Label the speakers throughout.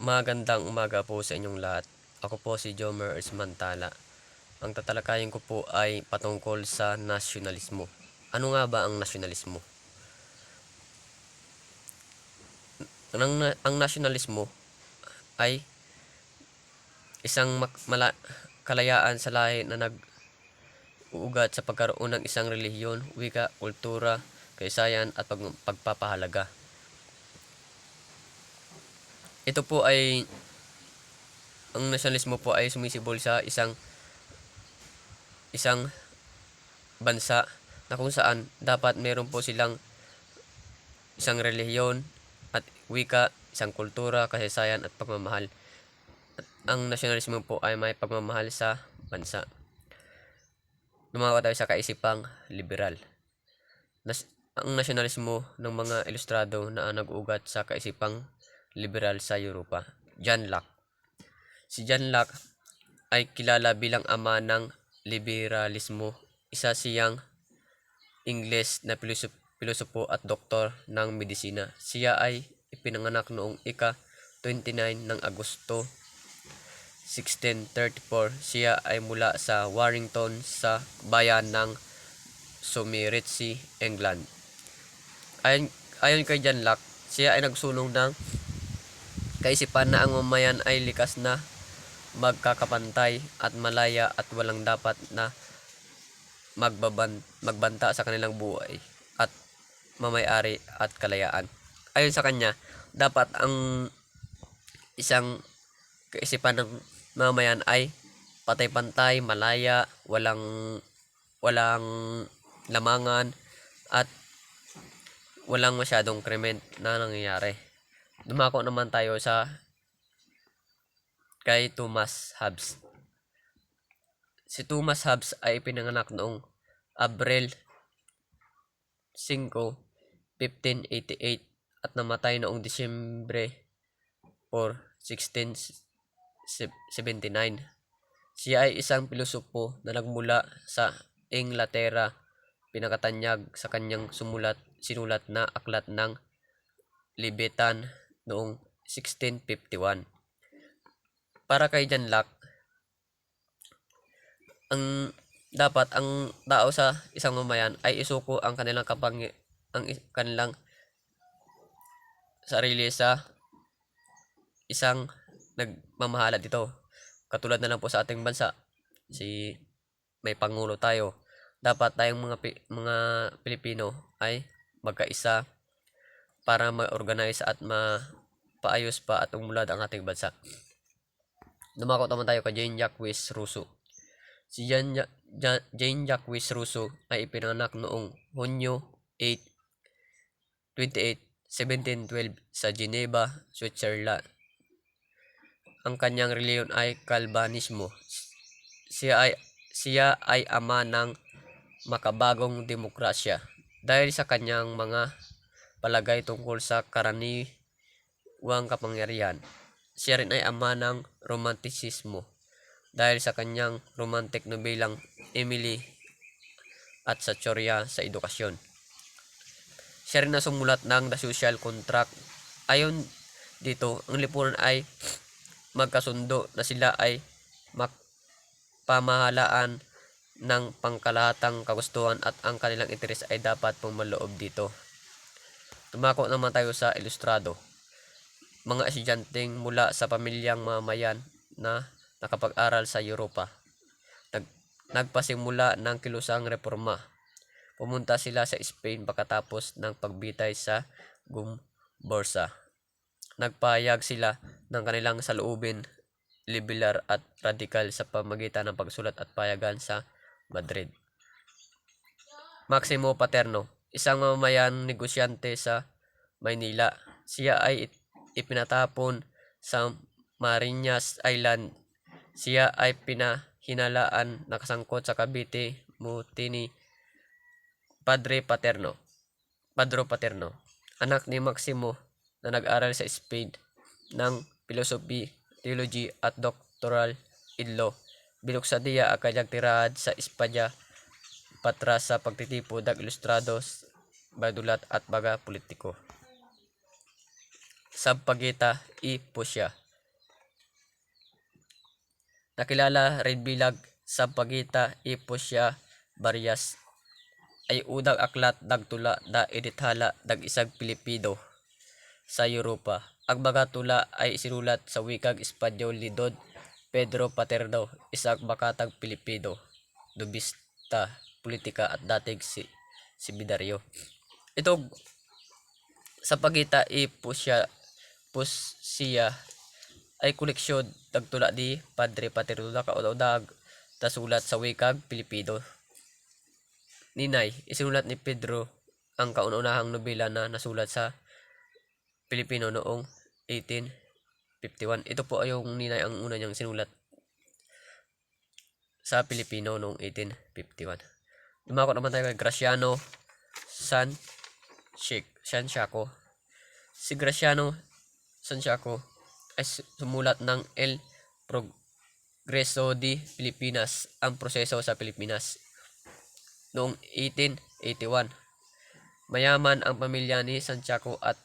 Speaker 1: Magandang umaga po sa inyong lahat. Ako po si Jomer Ismantala. Ang tatalakayin ko po ay patungkol sa nasyonalismo. Ano nga ba ang nasyonalismo? Ang nasyonalismo ay isang kalayaan sa lahi na nag-uugat sa pagkaroon ng isang relihiyon, wika, kultura, kasaysayan at pagpapahalaga. Ito po ay ang nasyonalismo po ay sumisibol sa isang bansa na kung saan dapat meron po silang isang relihiyon at wika, isang kultura, kasaysayan at pagmamahal. At ang nasyonalismo po ay may pagmamahal sa bansa. Lumako tayo sa kaisipang liberal. Ang nasyonalismo ng mga ilustrado na nag-ugat sa kaisipang liberal sa Europa. John Locke. Si John Locke ay kilala bilang ama ng liberalismo. Isa siyang Ingles na pilosopo at doktor ng medisina. Siya ay ipinanganak noong ika-29 ng Agosto 1634. Siya ay mula sa Warrington sa bayan ng Somerset, England. Ayon kay John Locke, siya ay nagsulong ng kaisipan na ang mamayan ay likas na magkakapantay at malaya at walang dapat na magbanta sa kanilang buhay at mamayari at kalayaan. Ayon sa kanya, dapat ang isang kaisipan ng mamayan ay patay-pantay, malaya, walang lamangan at walang masyadong krimen na nangyayari. Dumako naman tayo sa kay Thomas Hobbes. Si Thomas Hobbes ay pinanganak noong Abril 5, 1588 at namatay noong Disyembre 4, 1679. Siya ay isang pilosopo na nagmula sa Inglaterra. Pinakatanyag sa kanyang sinulat na aklat ng Libetan noong 1651. Para kay John Locke, dapat ang tao sa isang mamayan ay isuko ang kanilang kanilang sarili sa isang nagmamahala dito. Katulad na lang po sa ating bansa, may pangulo tayo. Dapat tayong mga Pilipino ay magkaisa para ma-organize at mapaayos pa at umulad ang ating bansa. Dumako naman tayo kay Jean-Jacques Rousseau. Si Jean-Jacques Rousseau ay ipinanganak noong Hunyo 28, 1712 sa Geneva, Switzerland. Ang kanyang reliyon ay Calvinismo. Siya ay ama ng makabagong demokrasya dahil sa kanyang mga palagay tungkol sa karaniwang kapangyarihan. Siya rin ay ama ng romantisismo dahil sa kanyang romantic nobelang Emily at Satchoria sa edukasyon. Siya rin na sumulat ng The Social Contract. Ayon dito, ang lipunan ay magkasundo na sila ay pamahalaan ng pangkalahatang kagustuhan at ang kanilang interes ay dapat pumaloob dito. Tumako naman tayo sa ilustrado. Mga estudyanteng mula sa pamilyang mamayan na nakapag-aral sa Europa. Nagpasimula ng kilusang reforma. Pumunta sila sa Spain pagkatapos ng pagbitay sa Gumborsa. Nagpahayag sila ng kanilang saloobin liberal at radikal sa pamagitan ng pagsulat at payagan sa Madrid. Maximo Paterno, isang mamamayang negosyante sa Maynila. Siya ay ipinatapon sa Mariñas Island. Siya ay pinahinalaan na kasangkot sa Cavite Mutiny. Padre Paterno, anak ni Maximo na nag-aral sa Spain ng philosophy, theology at doctoral in law. Binuksadiya ang kanyang tirahad sa Espanya patras sa pagtitipod ng ilustrados, badulat at mga politiko. Sampagita y Pusya. nakilala rin bilang Sampaguita Ipusya Barrias, ay unang aklat nagtula na inithala ng isang Pilipino sa Europa. Ang mga tula ay sinulat sa wikang Espanyol ni Don Pedro Paterno, isang makatang Pilipino, nobista, politika at dating seminaryo. Itong Sampaguita Pusya ay koleksyon ng tula ni Padre Paterno na kauna-unahang nasulat sa wikang Pilipino. Ninay, isinulat ni Pedro ang kauna-unahang nobela na nasulat sa Pilipino noong 1851. Ito po ay yung Ninay ang una niyang sinulat sa Pilipino noong 1851. Dumako naman tayo kay Graciano Santiago. Si Graciano Santiago ay sumulat ng El Progreso de Pilipinas, ang proseso sa Pilipinas, noong 1881. Mayaman ang pamilya ni Santiago at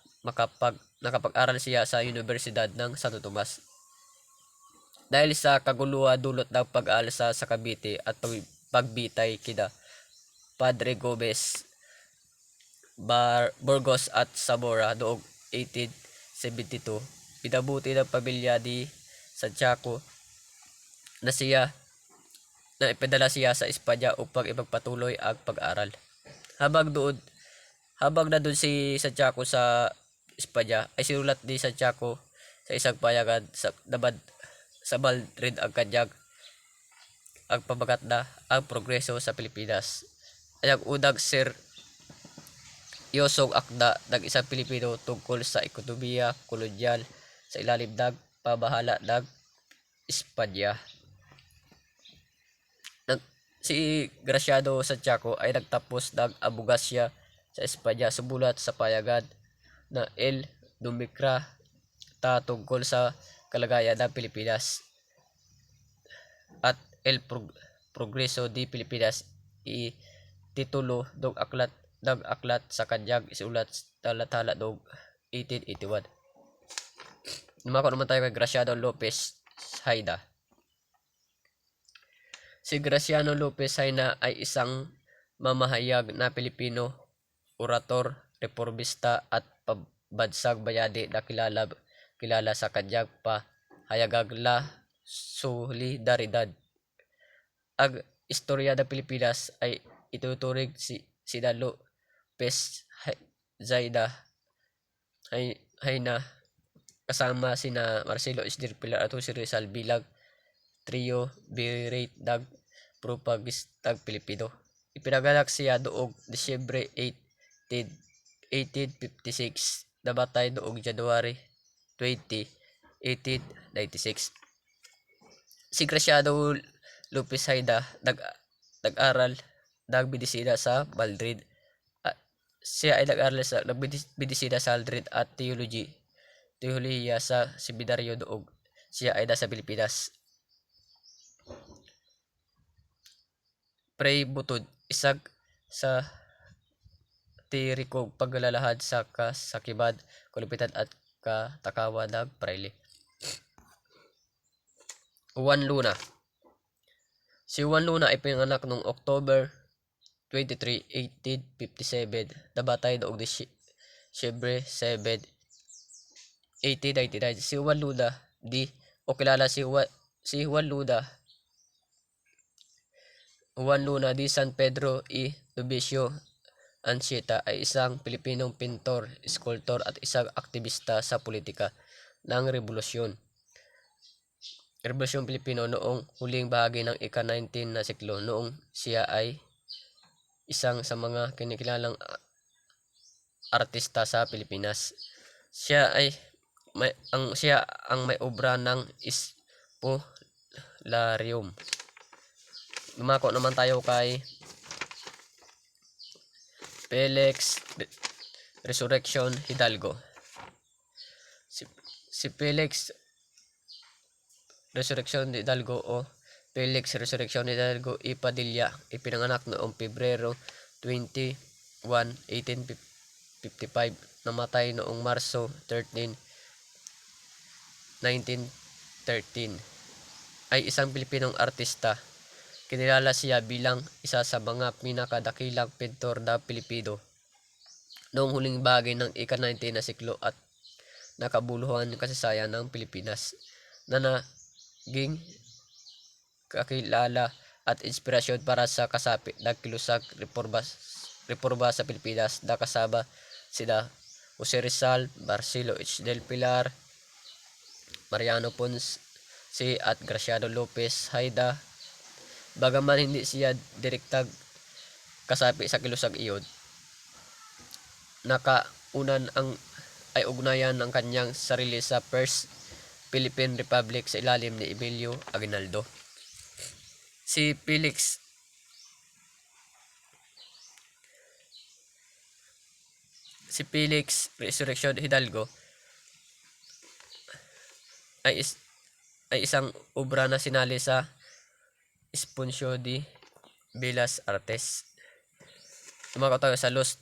Speaker 1: nakapag-aral siya sa Universidad ng Santo Tomas. Dahil sa kaguluhan dulot ng pag-aalsa sa Cavite at pagbitay kina Padre Gomez, Burgos at Zamora noong 1872, pinabuti ng pamilya ni Santiago na ipadala siya sa Espanya upang ipagpatuloy ang pag-aaral. Habang na doon si Santiago sa Espanya, ay sinulat ni Santiago sa isang payagan sa Madrid ang pamagat na ang progreso sa Pilipinas ay ang unang seryosong akda ng isang Pilipino tungkol sa ekonomiya kolonyal sa ilalim ng pamahala ng Espanya. Si Graciano Santiago ay nagtapos ng abogasya sa Espanya, sumulat sa payagan na El Numicra tungkol sa kalagayan ng Pilipinas at El Progreso de Pilipinas, titulo ng aklat sa kanyang isulat talatala noong 1881. Numako naman tayo kay Graciano Lopez Haida. Si Graciano Lopez Haina ay isang mamahayag na Pilipino, orator, reformista at pambansang bayani na kilala sa kanyang pahayagang La Solidaridad. Ang istorya ng Pilipinas ay ituturing sina Lopez Haina kasama sina Marcelo Esder Pilar at Jose Rizal bilang trio birate ng propagistang Pilipino. Ipinanganak siya noong Disyembre 1856, namatay noong January 20, 1896. Si Graciano Lopez Haida nag-aral ng medisina sa Madrid. Siya ay nag-aral sa medisina sa Madrid at teolohiya sa seminaryo noong siya ay nasa Pilipinas. Pray Butod, isang sa tirikong paglalahad sa kasakiman, kalupitan at katakawan ng praile. Juan Luna. Si Juan Luna ay pinanganak noong October 23, 1857. Namatay noong Disyembre 7, 1899. Si Juan Luna Juan Luna di San Pedro y Novicio Anchieta ay isang Pilipinong pintor, skulptor at isang aktivista sa politika ng Revolusyon Pilipino noong huling bahagi ng ika-19 na siklo, noong siya ay isang sa mga kinikilalang artista sa Pilipinas. Siya ang may obra ng Spolarium. Lumako naman tayo kay Felix Resurrection Hidalgo. Si Felix Resurrection Hidalgo o Felix Resurrection Hidalgo y Padilla ipinanganak noong Pebrero 21, 1855. Namatay noong Marso 13, 1913. ay isang Pilipinong artista. Kinilala siya bilang isa sa mga pinakadakilang pintor na Pilipino noong huling bahagi ng ika-19 na siklo at nakabuluhan kasaysayan ng Pilipinas na naging kakilala at inspirasyon para sa kasapi na kilusag reforma sa Pilipinas na kasama sina Jose Rizal, Marcelo H. del Pilar, Mariano Ponce at Graciano Lopez Haida. Bagaman hindi siya direktang kasapi sa kilusag iyon, nakaunan ay ugnayan ng kanyang sarili sa First Philippine Republic sa ilalim ni Emilio Aguinaldo. Si Felix Resurrection Hidalgo ay isang obra na sinali sa Esponcio de Bellas Artes. Tumako tayo sa Los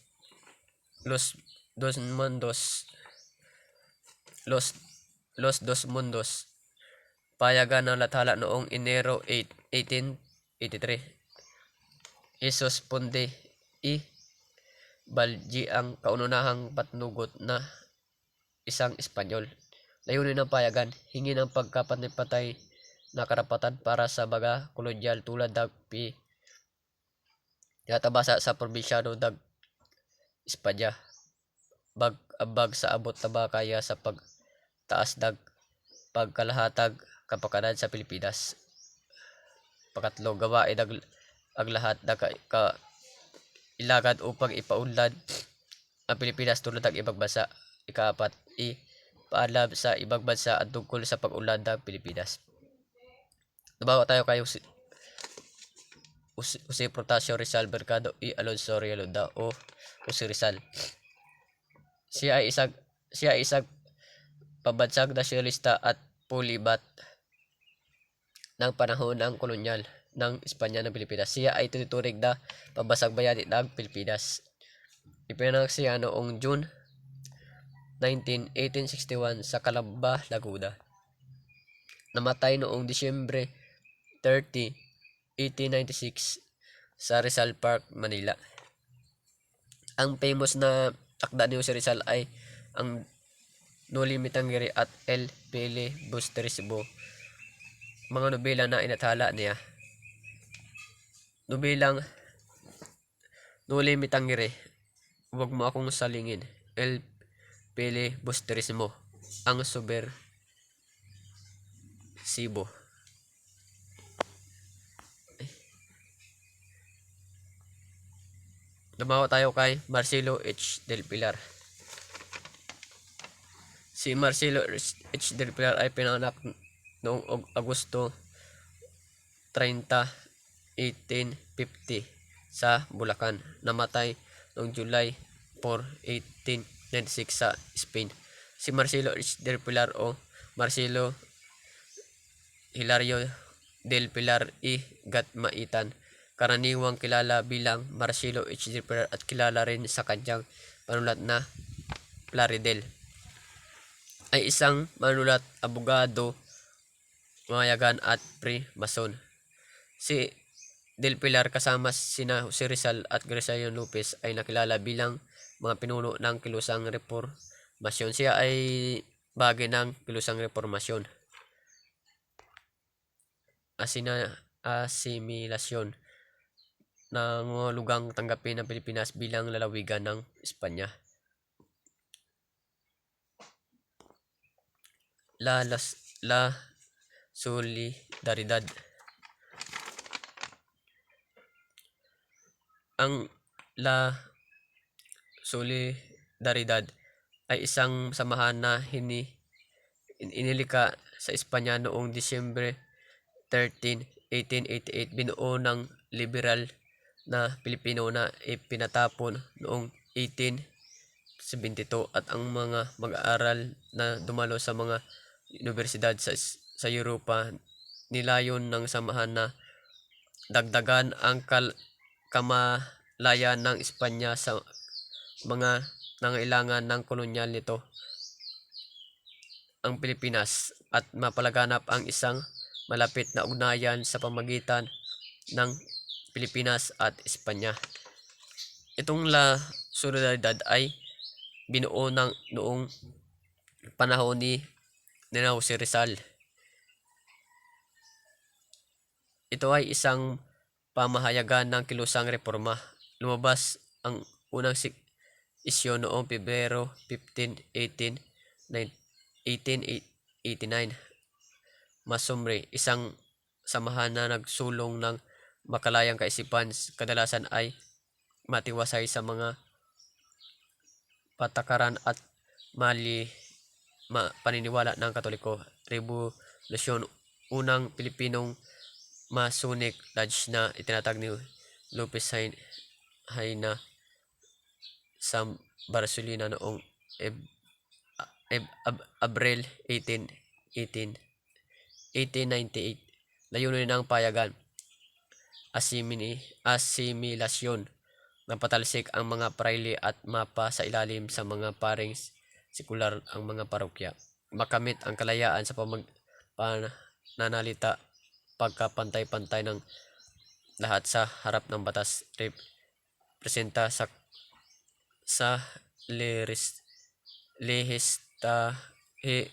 Speaker 1: Dos Mundos. Payagan ng lathala noong Enero 1883. Jesus Ponde y Balji ang kaununahang patnugot na isang Espanyol. Layunin ng payagan, hingi ng pagkapatay na karapatan para sa mga kolonyal tulad ng yatabasa sa probinsyano ng Espanya. Ambag sa abot na makaya sa pagtaas ng pagkalahatag kapakanan sa Pilipinas. Pakatlo, gawain ang lahat na ilagad upang ipaunlad ang Pilipinas tulad ng ibang bansa. Ika-4, ipaalam sa ibang bansa ang tungkol sa pag-unlad ng Pilipinas. Nabawa tayo kay Jose Protasio Rizal Mercado y Alonso Realonda o Jose Rizal. Siya ay isang pambansang nasyonalista at pulibat ng panahon ng kolonyal ng Espanya ng Pilipinas. Siya ay tinuturing na pambansang bayani ng Pilipinas. Ipinanganak siya noong June 19, 1861 sa Calamba, Laguna. Namatay noong Disyembre 30, 1896 sa Rizal Park, Manila. Ang famous na akda ni Jose Rizal ay ang Noli Me Tangere at El Filibusterismo, mga nobela na inathala niya. Nobelang Noli Me Tangere, Huwag Mo Akong Salingin, El Filibusterismo, Ang Subversibo. Lumawa tayo kay Marcelo H. del Pilar. Si Marcelo H. del Pilar ay pinanganak noong Agosto 30, 1850 sa Bulacan. Namatay noong July 4, 1896 sa Spain. Si Marcelo H. del Pilar o Marcelo Hilario del Pilar y Gatmaitan, karaniwang kilala bilang Marcelo H. del Pilar at kilala rin sa kanyang panulat na Plaridel, ay isang manulat, abogado, mayagan at pre-mason. Si Del Pilar kasama sina Jose Rizal at Graciano Lopez ay nakilala bilang mga pinuno ng kilusang reformasyon. Siya ay bahagi ng kilusang reformasyon. Asimilasyon ng mga lugang tanggapin ng Pilipinas bilang lalawigan ng Espanya. La Solidaridad. Ang La Solidaridad ay isang samahan na inilika sa Espanya noong Disyembre 13, 1888. Binuo ng liberal na Pilipino na ipinatapon noong 1872 at ang mga mag-aaral na dumalo sa mga universidad sa Europa. Nilayon ng samahan na dagdagan ang kamalayan ng Espanya sa mga nangailangan ng kolonyal nito, ang Pilipinas, at mapalaganap ang isang malapit na ugnayan sa pamagitan ng Pilipinas at Espanya. Itong La Solidaridad ay binuo noong panahon ni Jose Rizal. Ito ay isang pamahayagan ng kilusang reforma. Lumabas ang unang isyu noong Pebrero 15, 1889. Masumre, isang samahan na nagsulong ng makalayang kaisipan, kadalasan ay matiwasay sa mga patakaran at paniniwala ng Katoliko. Revolusyon, unang Pilipinong Masonic Lodge na itinatag ni Lopez Haina sa Barcelona noong Abril 1898. Layunin ng payagan, asimilasyon, ng patalsik ang mga prayle at mapa sa ilalim sa mga paring sekular ang mga parokya. Makamit ang kalayaan sa pananalita, pagkapantay-pantay ng lahat sa harap ng batas, presenta sa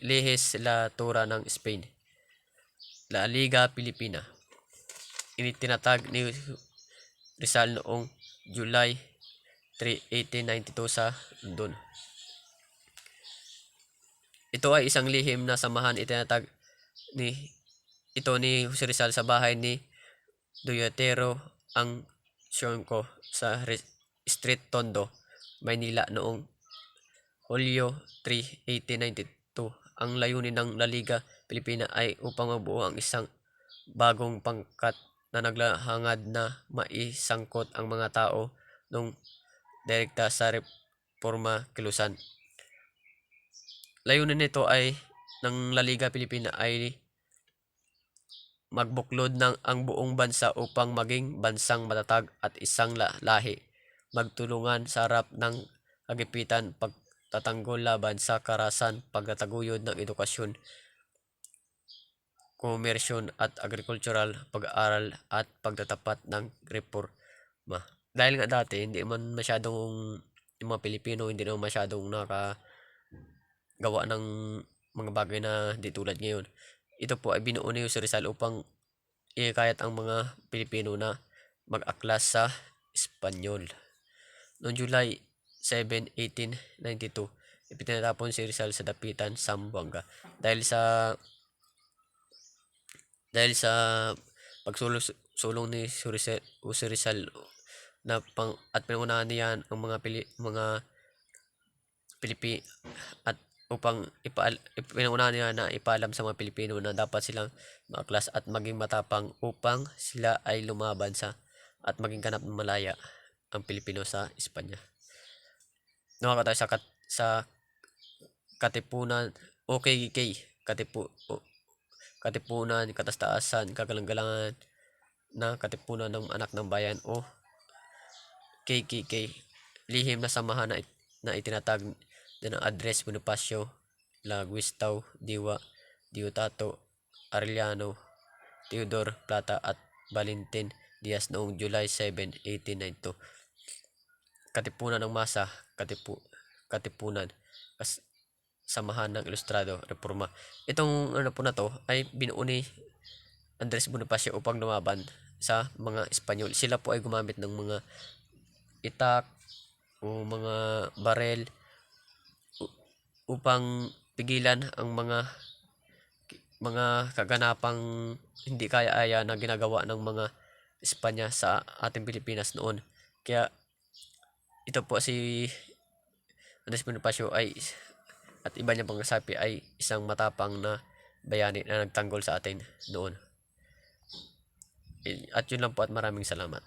Speaker 1: lehislatura ng Spain. La Liga Pilipina, initinatag ni Rizal noong July 3, 1892 sa London. Ito ay isang lihim na samahan itinatag ni Jose Rizal sa bahay ni Duyatero ang Sionco sa Street Tondo, Maynila noong Hulyo 3, 1892. Ang layunin ng La Liga Pilipina ay upang mabuo ang isang bagong pangkat na naglahangad na maisangkot ang mga tao ng direkta sa reforma kilusan. Layunin nito ay ng La Liga Pilipina ay magbuklod ng ang buong bansa upang maging bansang matatag at isang lahi, magtulungan sa harap ng kagipitan, pagtatanggol laban sa karahasan, pagtataguyod ng edukasyon, komersyon at agricultural, pag-aaral at pagtatapat ng reforma. Dahil nga dati hindi man masyadong yung mga Pilipino hindi naman masyadong nakagawa ng mga bagay na di tulad ngayon. Ito po ay binuo ni Jose Rizal upang ikayat ang mga Pilipino na mag-aklas sa Espanyol. Noong July 7, 1892, ipinatapon si Rizal sa dapitan Zamboanga dahil sa pagsulong ni Jose Rizal na at pinangunahan niya ang mga Pilipi at upang pinangunahan niya na ipaalam sa mga Pilipino na dapat silang maaklas at maging matapang upang sila ay lumaban sa at maging ganap ng malaya ang Pilipino sa Espanya. Nakaka tayo sa katipunan o katipunan, katastaasan, kagalang-galangan na katipunan ng anak ng bayan o KKK, lihim na samahan na itinatag ng Andres Bonifacio, Laguistao, Diosdado, Arellano, Theodore Plata at Valentin Diaz noong July 7, 1892. Katipunan ng masa, katipunan, samahan ng Ilustrado, Reforma. Itong po na to ay binuo ni Andres Bonifacio upang lumaban sa mga Espanyol. Sila po ay gumamit ng mga itak o mga barel upang pigilan ang mga kaganapang hindi kaya-aya na ginagawa ng mga Espanya sa ating Pilipinas noon. Kaya ito po si Andres Bonifacio at iba niyang pangsapi ay isang matapang na bayani na nagtanggol sa atin noon. At yun lang po at maraming salamat.